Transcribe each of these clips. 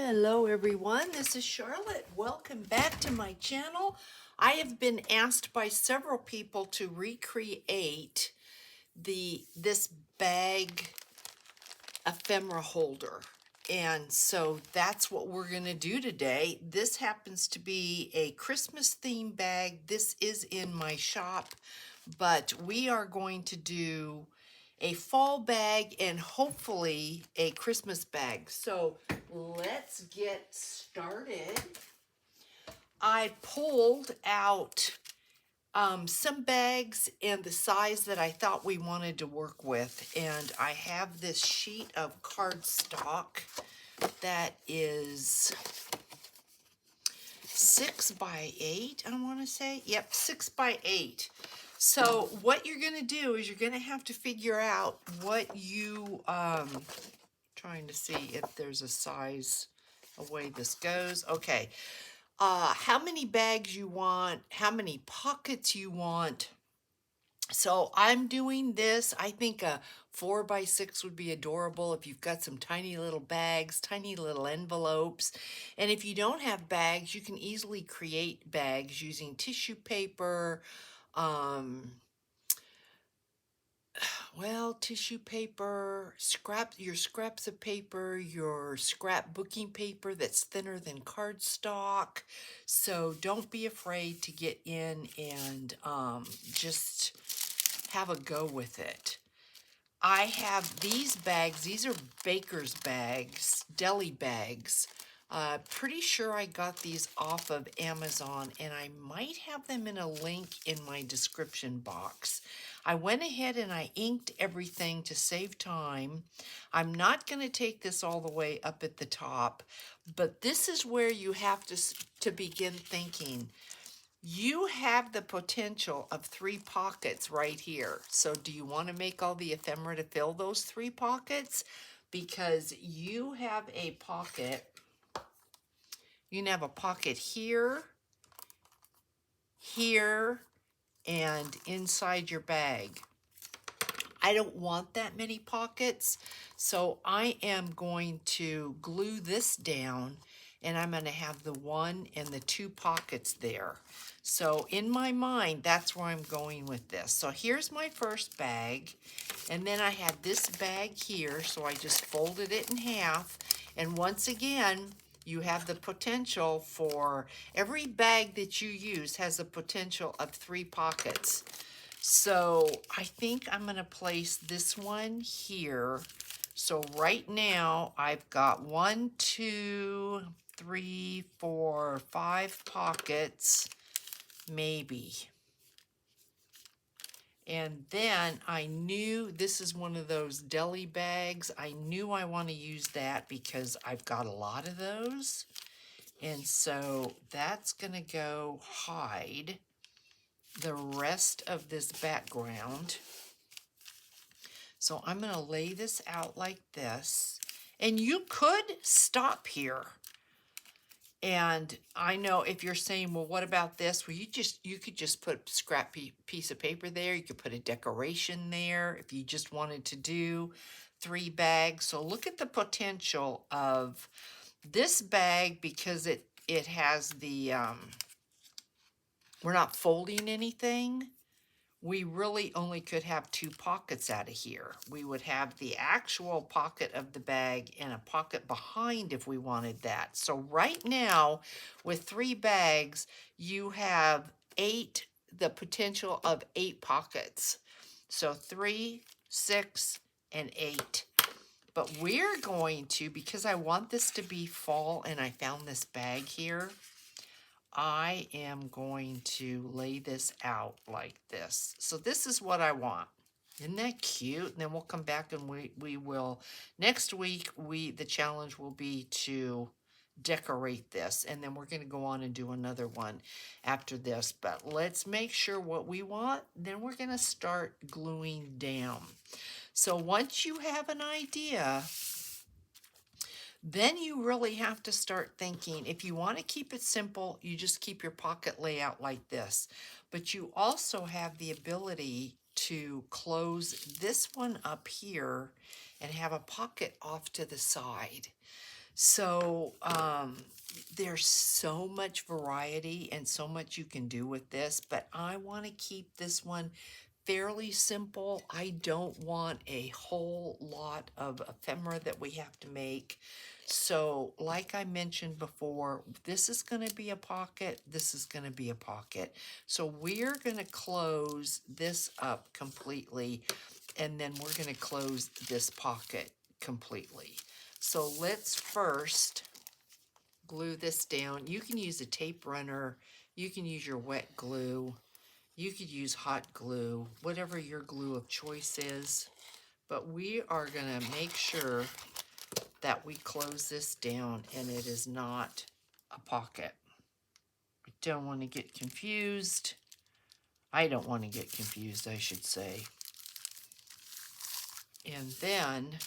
Hello everyone, this is Charlotte. Welcome back to my channel. I have been asked by several people to recreate this bag ephemera holder. And so that's what we're going to do today. This happens to be a Christmas theme bag. This is in my shop, but we are going to do a fall bag and hopefully a Christmas bag. So let's get started. I pulled out some bags and the size that I thought we wanted to work with. And I have this sheet of cardstock that is 6 by 8, I want to say. Yep, 6 by 8. So what you're going to do is you're going to have to figure out what you, trying to see if there's a size away this goes. Okay. How many bags you want, how many pockets you want. So I'm doing this. I think a 4 by 6 would be adorable if you've got some tiny little bags, tiny little envelopes. And if you don't have bags, you can easily create bags using tissue paper, um, tissue paper, your scraps of paper, your scrapbooking paper that's thinner than cardstock. So don't be afraid to get in and just have a go with it. I have these bags. These are baker's bags, deli bags. Pretty sure I got these off of Amazon, and I might have them in a link in my description box. I went ahead and I inked everything to save time. I'm not going to take this all the way up at the top, but this is where you have to begin thinking. You have the potential of 3 pockets right here. So do you want to make all the ephemera to fill those 3 pockets? Because you have a pocket, you can have a pocket here, here, and inside your bag. I don't want that many pockets, so I am going to glue this down, and I'm going to have the 1 and the 2 pockets there. So in my mind, that's where I'm going with this. So here's my first bag, and then I had this bag here, so I just folded it in half. And once again, you have the potential for every bag that you use has a potential of 3 pockets. So I think I'm going to place this one here. So right now I've got 1, 2, 3, 4, 5 pockets, maybe. And then I knew this is one of those deli bags. I knew I want to use that because I've got a lot of those. And so that's going to go hide the rest of this background. So I'm going to lay this out like this. And you could stop here. And I know if you're saying, well, what about this? Well, you could just put a scrap piece of paper there. You could put a decoration there if you just wanted to do 3 bags. So look at the potential of this bag because it has the, we're not folding anything. We really only could have 2 pockets out of here. We would have the actual pocket of the bag and a pocket behind if we wanted that. So right now, with 3 bags, you have the potential of 8 pockets. So 3, 6, and 8. But we're going to, because I want this to be fall and I found this bag here, I am going to lay this out like this. So this is what I want. Isn't that cute? And then we'll come back and we will, next week, the challenge will be to decorate this. And then we're going to go on and do another one after this. But let's make sure what we want. Then we're going to start gluing down. So once you have an idea, then you really have to start thinking, if you want to keep it simple, you just keep your pocket layout like this. But you also have the ability to close this one up here and have a pocket off to the side. So there's so much variety and so much you can do with this, but I want to keep this one fairly simple. I don't want a whole lot of ephemera that we have to make. So like I mentioned before, this is going to be a pocket, this is going to be a pocket. So we're going to close this up completely, and then we're going to close this pocket completely. So let's first glue this down. You can use a tape runner, you can use your wet glue, you could use hot glue, whatever your glue of choice is. But we are going to make sure that we close this down and it is not a pocket. I don't want to get confused. I don't want to get confused, I should say. And then,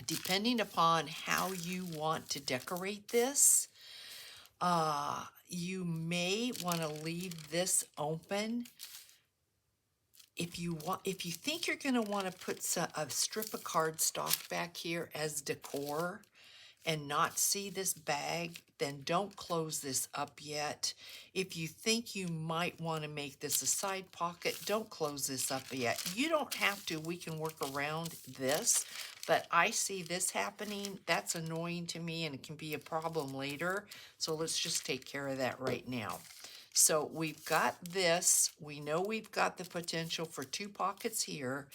depending upon how you want to decorate this, you may want to leave this open. If you think you're going to want to put a strip of cardstock back here as decor and not see this bag, then don't close this up yet. If you think you might want to make this a side pocket, don't close this up yet. You don't have to. We can work around this, but I see this happening. That's annoying to me, and it can be a problem later. So let's just take care of that right now. So we've got this. We know we've got the potential for 2 pockets here,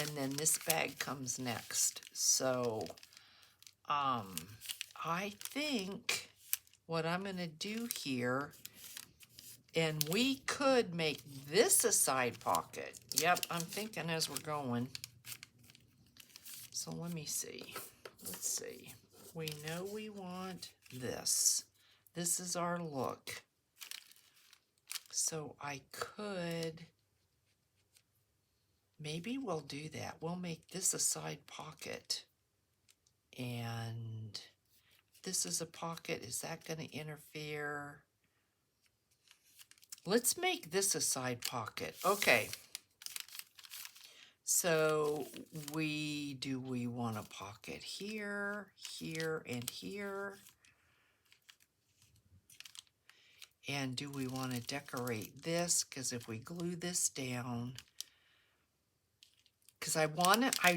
and then this bag comes next. So I think what I'm going to do here, and we could make this a side pocket. Yep, I'm thinking as we're going. So let me see. Let's see. We know we want this. This is our look. So I could, maybe we'll do that. We'll make this a side pocket. And this is a pocket. Is that going to interfere? Let's make this a side pocket. Okay. So we want a pocket here, here, and here? And do we want to decorate this? Because if we glue this down, because I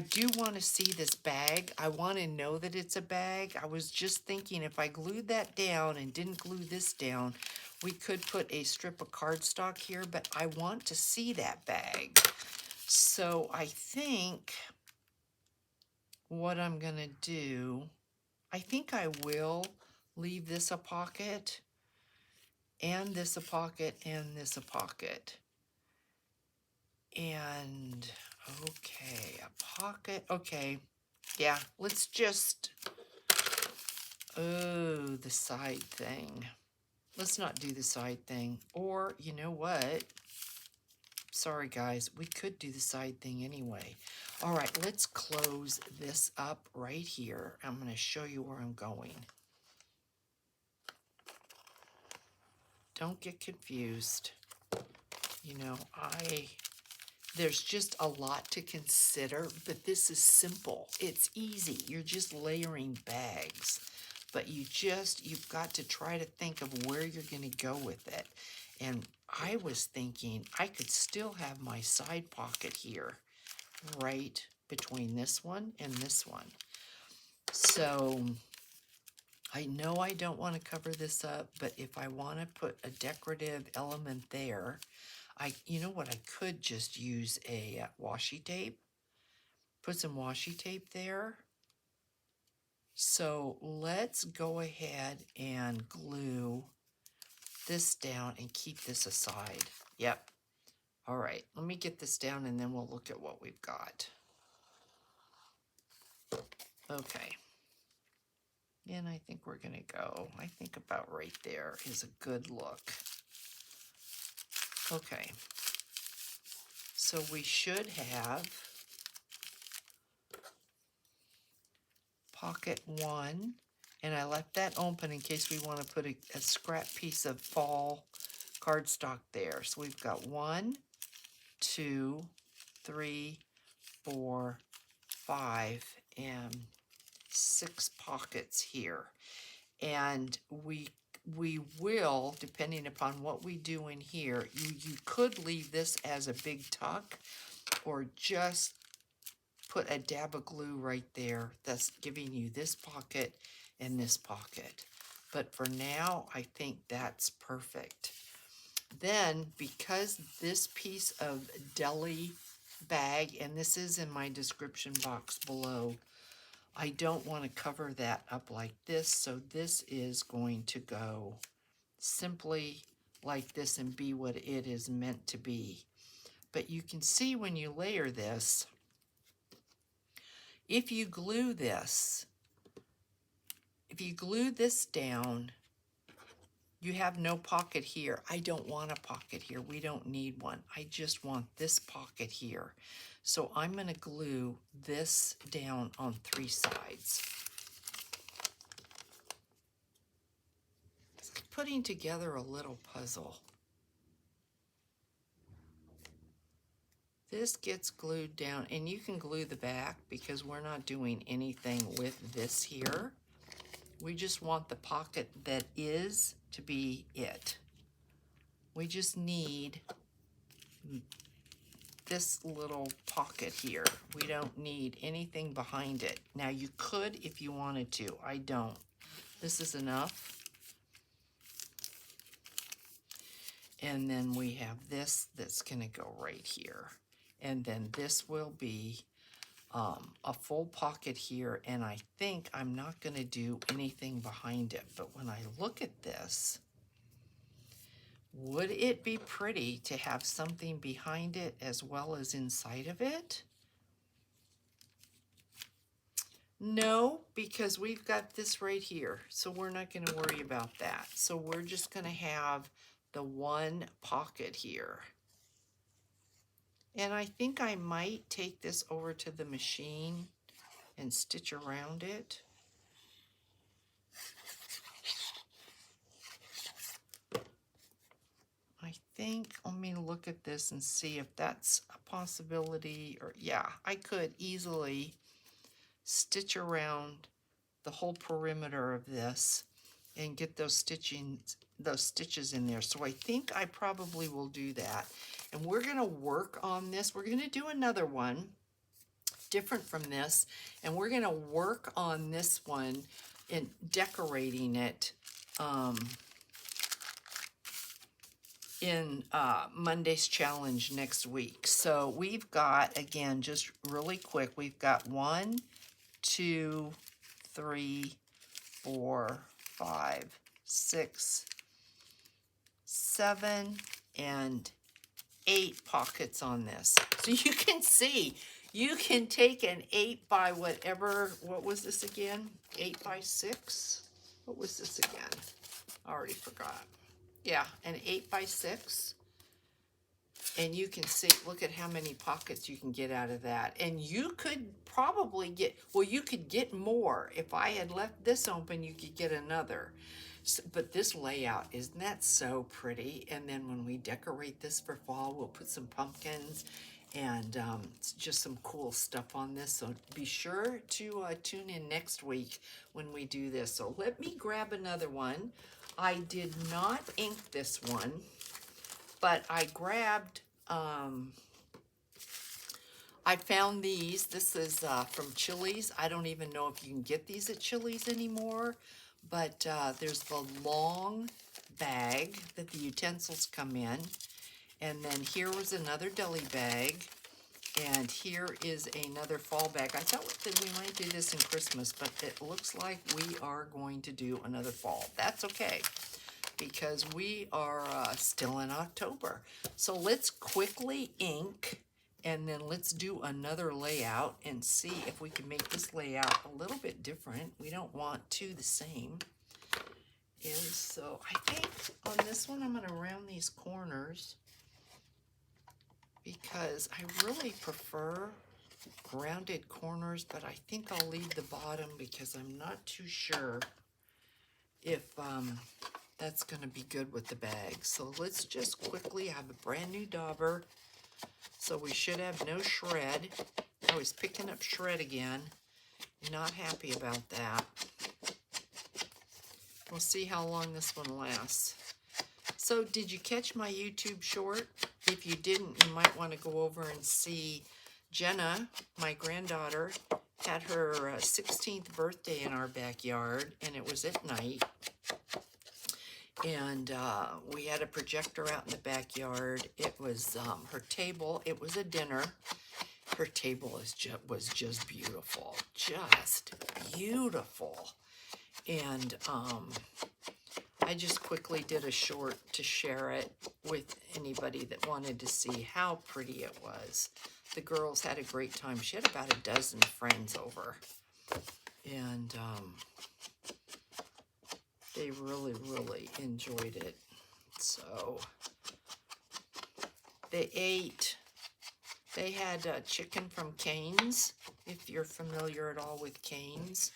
do want to see this bag. I want to know that it's a bag. I was just thinking if I glued that down and didn't glue this down, we could put a strip of cardstock here, but I want to see that bag. So I think what I'm going to do, I think I will leave this a pocket, and this a pocket, and this a pocket. And okay, a pocket. Okay, yeah, let's just, oh, the side thing. Let's not do the side thing. Or, you know what? Sorry, guys, we could do the side thing anyway. All right, let's close this up right here. I'm going to show you where I'm going. Don't get confused. You know, there's just a lot to consider, but this is simple. It's easy. You're just layering bags, but you've got to try to think of where you're going to go with it. And I was thinking I could still have my side pocket here, right between this one and this one. So I know I don't want to cover this up, but if I want to put a decorative element there, you know what, I could just use a washi tape, put some washi tape there. So let's go ahead and glue this down and keep this aside. Yep. All right, let me get this down and then we'll look at what we've got. Okay. And I think we're going to go, I think about right there is a good look. Okay. So we should have pocket 1, and I left that open in case we want to put a scrap piece of fall cardstock there. So we've got 1, 2, 3, 4, 5, and 6 pockets here. And we will, depending upon what we do in here, you could leave this as a big tuck or just put a dab of glue right there. That's giving you this pocket and this pocket. But for now, I think that's perfect. Then, because this piece of deli bag, and this is in my description box below, I don't want to cover that up like this, so this is going to go simply like this and be what it is meant to be. But you can see when you layer this, if you glue this down, you have no pocket here. I don't want a pocket here. We don't need one. I just want this pocket here. So I'm going to glue this down on 3 sides. It's like putting together a little puzzle. This gets glued down, and you can glue the back because we're not doing anything with this here. We just want the pocket that is to be it. We just need this little pocket here. We don't need anything behind it. Now you could if you wanted to. I don't. This is enough. And then we have this that's going to go right here. And then this will be a full pocket here, and I think I'm not going to do anything behind it. But when I look at this, would it be pretty to have something behind it as well as inside of it? No, because we've got this right here, so we're not going to worry about that. So we're just going to have the one pocket here. And I think I might take this over to the machine and stitch around it. I think, let me look at this and see if that's a possibility. Or yeah, I could easily stitch around the whole perimeter of this and get those stitches in there. So I think I probably will do that. And we're going to work on this. We're going to do another one different from this, and we're going to work on this one in decorating it in Monday's challenge next week. So we've got, again, just really quick, we've got 1, 2, 3, 4, 5, 6, 7, and 8 pockets on this. So you can see, you can take an 8 by whatever, what was this again? 8 by 6? What was this again? I already forgot. Yeah, an 8 by 6. And you can see, look at how many pockets you can get out of that. And you could probably get, well, you could get more. If I had left this open, you could get another. So, but this layout, isn't that so pretty? And then when we decorate this for fall, we'll put some pumpkins and just some cool stuff on this. So be sure to tune in next week when we do this. So let me grab another one. I did not ink this one, but I grabbed, I found these. This is from Chili's. I don't even know if you can get these at Chili's anymore, but there's the long bag that the utensils come in. And then here was another deli bag. And here is another fall bag. I thought that we might do this in Christmas, but it looks like we are going to do another fall. That's okay, because we are still in October. So let's quickly ink, and then let's do another layout and see if we can make this layout a little bit different. We don't want two the same. And so I think on this one, I'm going to round these corners because I really prefer rounded corners, but I think I'll leave the bottom because I'm not too sure if that's going to be good with the bag. So let's just quickly have a brand new dauber. So we should have no shred. I was picking up shred again. Not happy about that. We'll see how long this one lasts. So did you catch my YouTube short? If you didn't, you might want to go over and see Jenna, my granddaughter, had her 16th birthday in our backyard, and it was at night. And we had a projector out in the backyard. It was her table. It was a dinner. Her table was just beautiful. Just beautiful. And I just quickly did a short to share it with anybody that wanted to see how pretty it was. The girls had a great time. She had about a dozen friends over. And they really, really enjoyed it. So they ate. They had chicken from Cane's, if you're familiar at all with Cane's.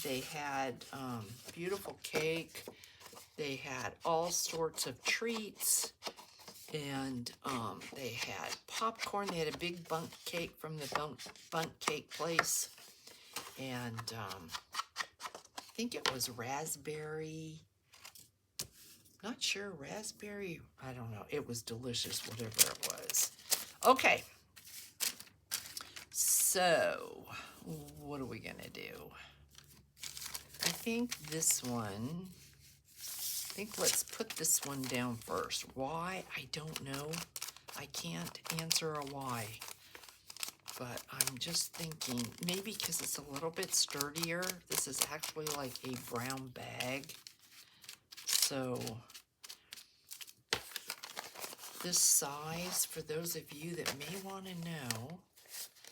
They had beautiful cake. They had all sorts of treats, and they had popcorn. They had a big bundt cake from the bundt cake place, and I think it was raspberry. Not sure, raspberry. I don't know. It was delicious, whatever it was. Okay. So, what are we gonna do? I think this one. I think let's put this one down first. Why? I don't know. I can't answer a why. But I'm just thinking, maybe because it's a little bit sturdier. This is actually like a brown bag. So this size, for those of you that may want to know,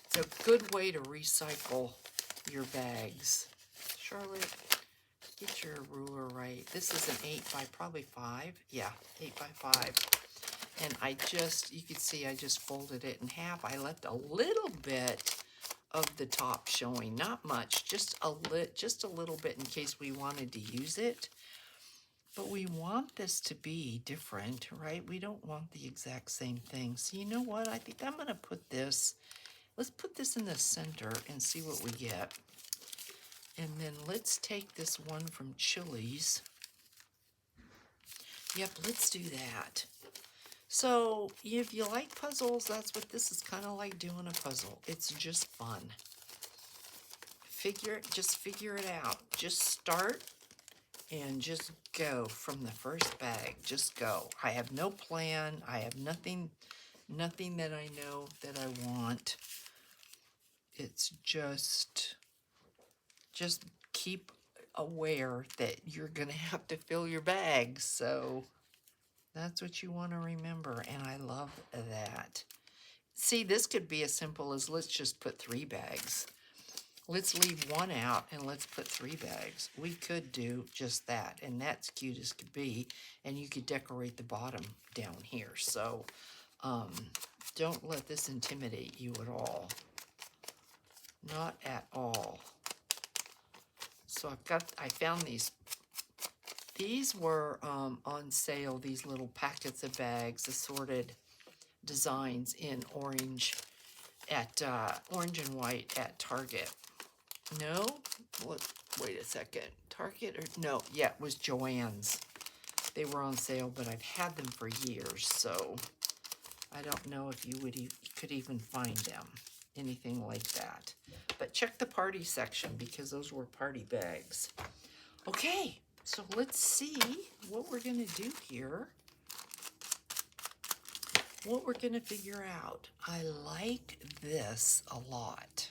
it's a good way to recycle your bags. Charlotte, get your ruler right. This is an 8 by probably 5. Yeah, 8 by 5. And you can see I just folded it in half. I left a little bit of the top showing, not much, just a little bit in case we wanted to use it. But we want this to be different, right? We don't want the exact same thing. So you know what? I think I'm going to put this, let's put this in the center and see what we get. And then let's take this one from Chili's. Yep, let's do that. So if you like puzzles, that's what this is kind of like, doing a puzzle. It's just fun. Just figure it out. Just start and just go from the first bag. Just go. I have no plan. I have nothing that I know that I want. It's just keep aware that you're going to have to fill your bags. So that's what you want to remember. And I love that. See, this could be as simple as let's just put 3 bags. Let's leave one out and let's put 3 bags. We could do just that, and that's cute as could be. And you could decorate the bottom down here. So don't let this intimidate you at all. Not at all. So I found these. These were on sale, these little packets of bags, assorted designs in orange and white at Target. No, wait a second. Target or no? Yeah, it was Joann's. They were on sale, but I've had them for years, so I don't know if you could even find them, anything like that. But check the party section because those were party bags. Okay, so let's see what we're gonna do here. What we're gonna figure out. I like this a lot.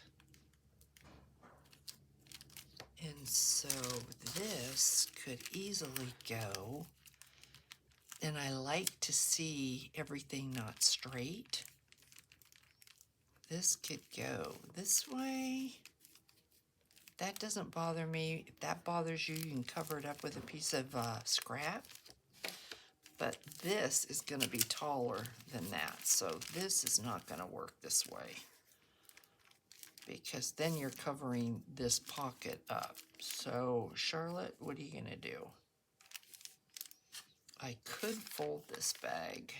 And so this could easily go, and I like to see everything not straight. This could go this way. That doesn't bother me. If that bothers you, you can cover it up with a piece of scrap. But this is going to be taller than that, so this is not going to work this way, because then you're covering this pocket up. So, Charlotte, what are you going to do? I could fold this bag.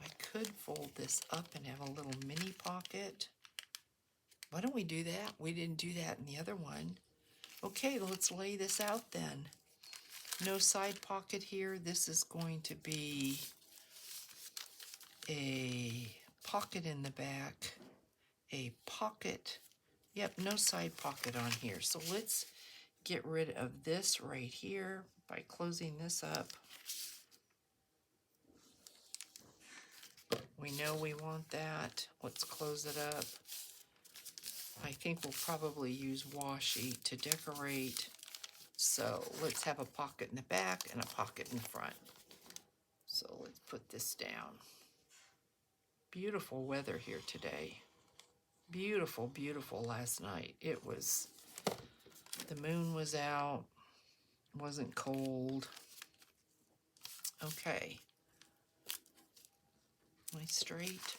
I could fold this up and have a little mini pocket. Why don't we do that? We didn't do that in the other one. Okay, let's lay this out then. No side pocket here. This is going to be a pocket in the back, a pocket. Yep, no side pocket on here. So let's get rid of this right here by closing this up. We know we want that. Let's close it up. I think we'll probably use washi to decorate. So let's have a pocket in the back and a pocket in the front. So let's put this down. Beautiful weather here today. Beautiful, beautiful last night. It was, the moon was out, wasn't cold. Okay. Am I straight?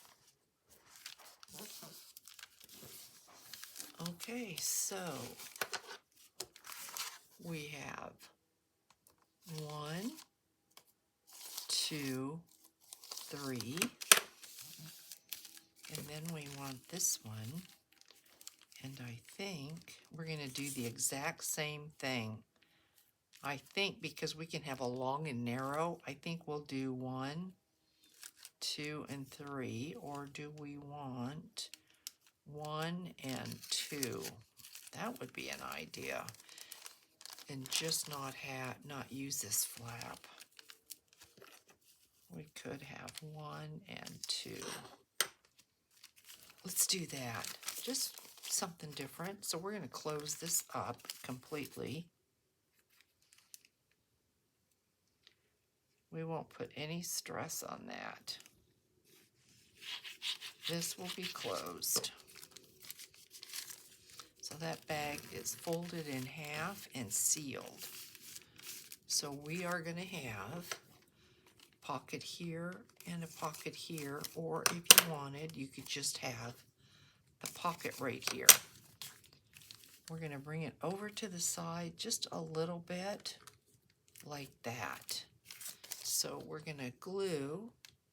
Okay, so we have 1, 2, 3, and then we want this one, and I think we're going to do the exact same thing. I think because we can have a long and narrow, I think we'll do 1, 2, and 3, or do we want 1 and 2? That would be an idea. And just not use this flap. We could have 1 and 2. Let's do that. Just something different. So we're going to close this up completely. We won't put any stress on that. This will be closed. So that bag is folded in half and sealed. So we are going to have a pocket here and a pocket here, or if you wanted, you could just have the pocket right here. We're going to bring it over to the side just a little bit, like that. So we're going to glue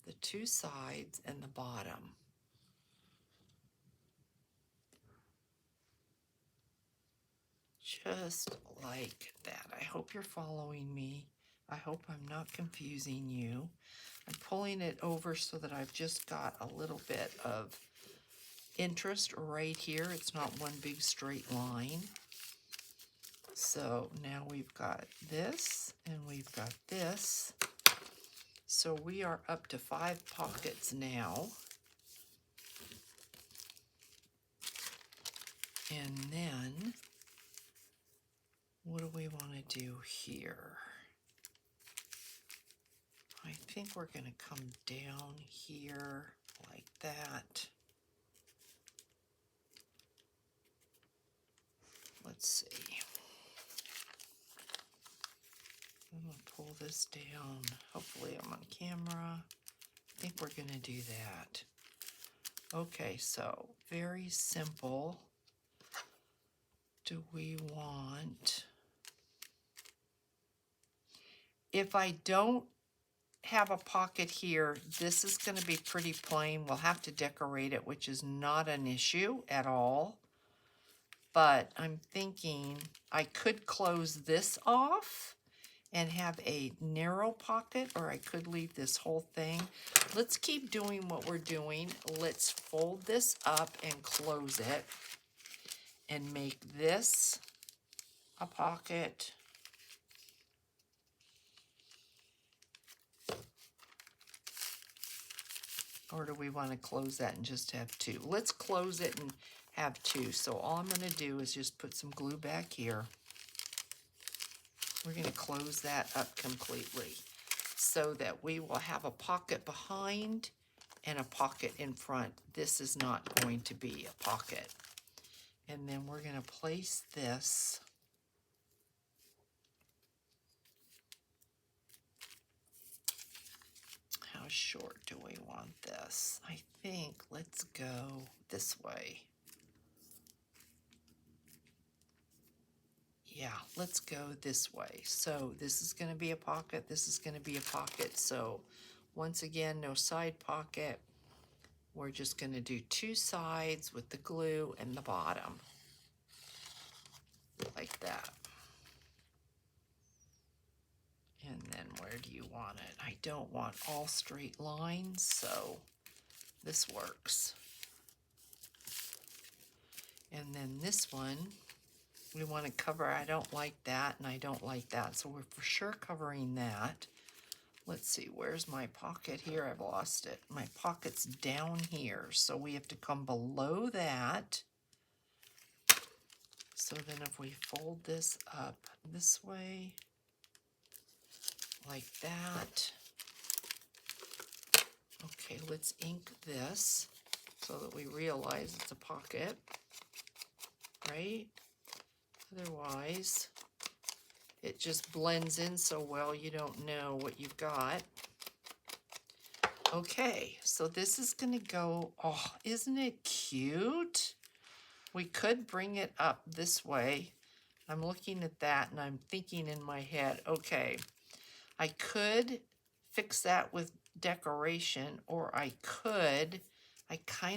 the 2 sides and the bottom. Just like that. I hope you're following me. I hope I'm not confusing you. I'm pulling it over so that I've just got a little bit of interest right here. It's not one big straight line. So now we've got this and we've got this. So we are up to 5 pockets now. And then what do we want to do here? I think we're going to come down here like that. Let's see. I'm going to pull this down. Hopefully I'm on camera. I think we're going to do that. Okay, so very simple. Do we want... If I don't have a pocket here, this is going to be pretty plain. We'll have to decorate it, which is not an issue at all. But I'm thinking I could close this off and have a narrow pocket, or I could leave this whole thing. Let's keep doing what we're doing. Let's fold this up and close it and make this a pocket. Or do we want to close that and just have 2? Let's close it and have 2. So all I'm going to do is just put some glue back here. We're going to close that up completely so that we will have a pocket behind and a pocket in front. This is not going to be a pocket. And then we're going to place this how short do we want this? I think let's go this way. Yeah, let's go this way. So this is going to be a pocket. This is going to be a pocket. So once again, no side pocket. we're just going to do 2 sides with the glue and the bottom. Like that. And then where do you want it? I don't want all straight lines, so this works. And then this one, we want to cover, I don't like that and I don't like that. So we're for sure covering that. Let's see, where's my pocket here? I've lost it. My pocket's down here. So we have to come below that. So then if we fold this up this way, like that. Okay, let's ink this so that we realize it's a pocket, right? Otherwise, it just blends in so well you don't know what you've got. Okay, so this is gonna go, oh, isn't it cute? We could bring it up this way. I'm looking at that and I'm thinking in my head, okay, I could fix that with decoration, or I kind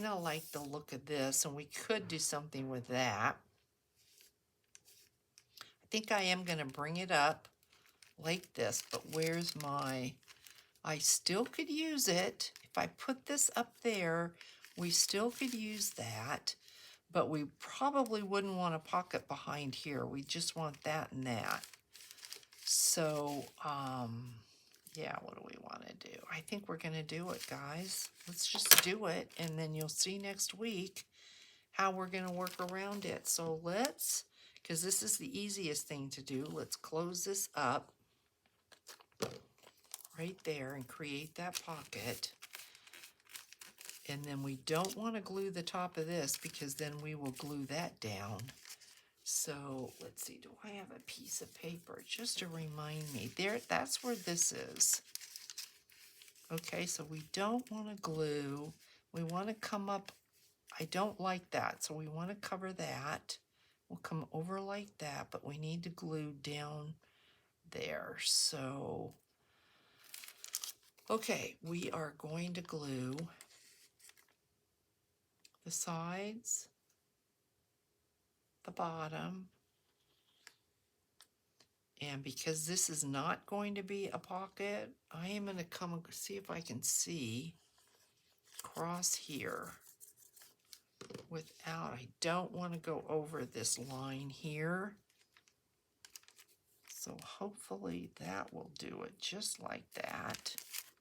of like the look of this, and we could do something with that. I think I am going to bring it up like this, but where's my, I still could use it. If I put this up there, we still could use that, but we probably wouldn't want a pocket behind here. We just want that and that. So, yeah, what do we want to do? I think we're going to do it, guys. Let's just do it, and then you'll see next week how we're going to work around it. So let's, because this is the easiest thing to do, let's close this up right there and create that pocket. And then we don't want to glue the top of this because then we will glue that down. So let's see, do I have a piece of paper just to remind me? There, that's where this is. Okay, so we don't want to glue. We want to come up. I don't like that, so we want to cover that. We'll come over like that, but we need to glue down there. So, okay, we are going to glue the sides, the bottom, and because this is not going to be a pocket, I am going to come and see if I can see across here without, I don't want to go over this line here. So hopefully that will do it just like that.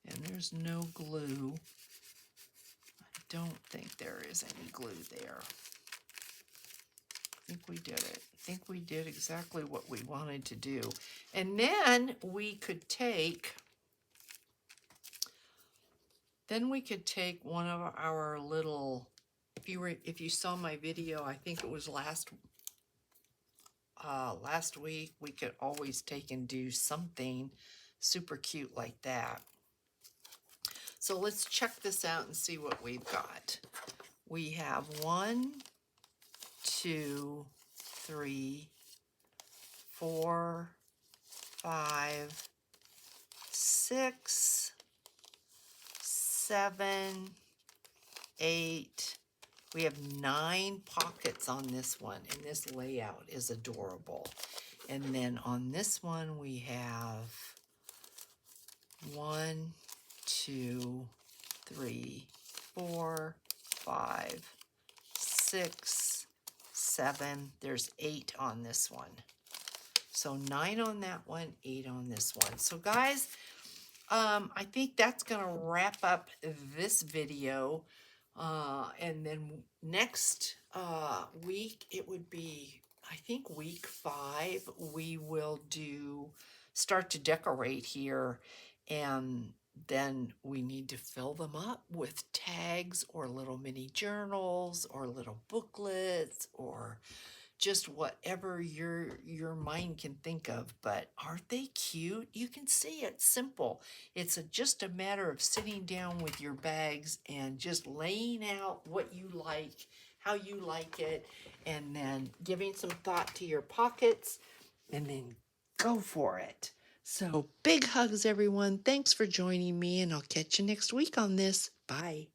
And there's no glue. I don't think there is any glue there. I think we did it. I think we did exactly what we wanted to do. And then we could take, one of our little, if you saw my video, I think it was last week, we could always take and do something super cute like that. So let's check this out and see what we've got. We have 1, 2, 3, 4, 5, 6, 7, 8. We have 9 pockets on this one, and this layout is adorable. And then on this one, we have 1, 2, 3, 4, 5, 6, 7. There's 8 on this one. So 9 on that one, 8 on this one. So guys, I think that's going to wrap up this video. And then next week, it would be, I think week 5, we will start to decorate here, and then we need to fill them up with tags or little mini journals or little booklets or just whatever your mind can think of. But aren't they cute? You can see it's simple. It's just a matter of sitting down with your bags and just laying out what you like, how you like it, and then giving some thought to your pockets, and then go for it. So big hugs, everyone. Thanks for joining me, and I'll catch you next week on this. Bye.